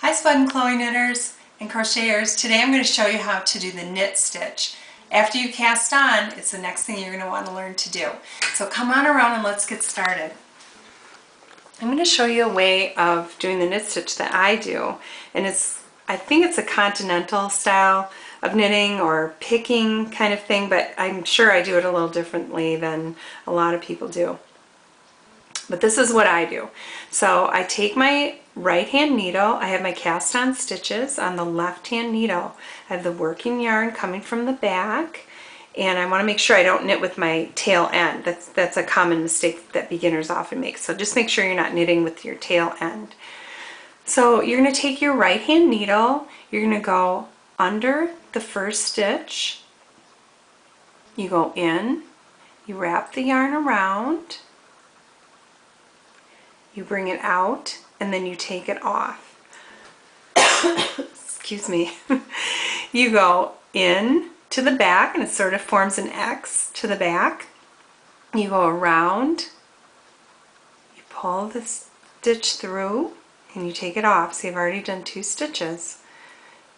Hi Spud and Chloe knitters and crocheters. Today I'm going to show you how to do the knit stitch. After you cast on, it's the next thing you're going to want to learn to do. So come on around and let's get started. I'm going to show you a way of doing the knit stitch that I do, and I think it's a continental style of knitting or picking kind of thing, but I'm sure I do it a little differently than a lot of people do. But this is what I do. So I take my right hand needle, I have my cast on stitches on the left hand needle. I have the working yarn coming from the back, and I want to make sure I don't knit with my tail end. That's a common mistake that beginners often make. So just make sure you're not knitting with your tail end. So you're going to take your right hand needle, you're going to go under the first stitch, you go in, you wrap the yarn around, you bring it out, and then you take it off. Excuse me. You go in to the back, and it sort of forms an X to the back. You go around, you pull the stitch through, and you take it off. See, I've already done 2 stitches.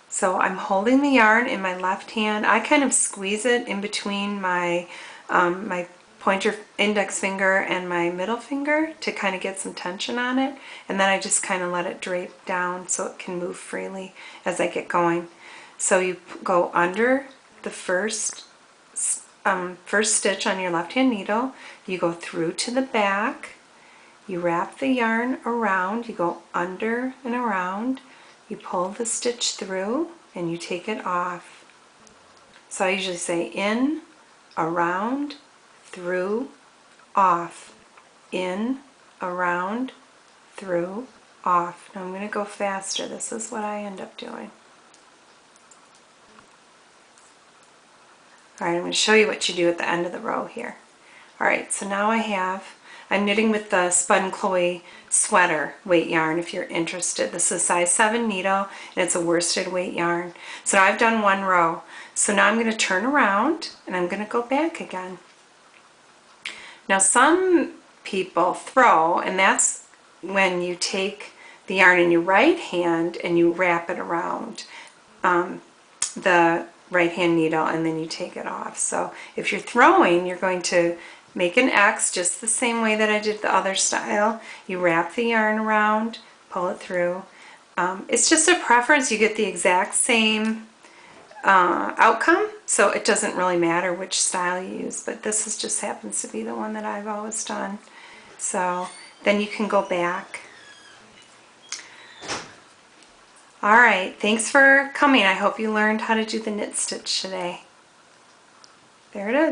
So I'm holding the yarn in my left hand. I kind of squeeze it in between my my pointer index finger and my middle finger to kind of get some tension on it, and then I just kind of let it drape down so it can move freely as I get going. So you go under the first stitch on your left hand needle, you go through to the back, you wrap the yarn around, you go under and around, you pull the stitch through, and you take it off. So I usually say in, around, through, off, in, around, through, off. Now I'm going to go faster. This is what I end up doing. Alright, I'm going to show you what you do at the end of the row here. Alright, so now I'm knitting with the Spud and Chloe sweater weight yarn if you're interested. This is a size 7 needle, and it's a worsted weight yarn. So now I've done 1 row. So now I'm going to turn around and I'm going to go back again. Now some people throw, and that's when you take the yarn in your right hand and you wrap it around the right hand needle, and then you take it off. So if you're throwing, you're going to make an X just the same way that I did the other style. You wrap the yarn around, pull it through. It's just a preference. You get the exact same outcome, so it doesn't really matter which style you use, but this just happens to be the one that I've always done. So then you can go back. Alright, thanks for coming. I hope you learned how to do the knit stitch today. There it is.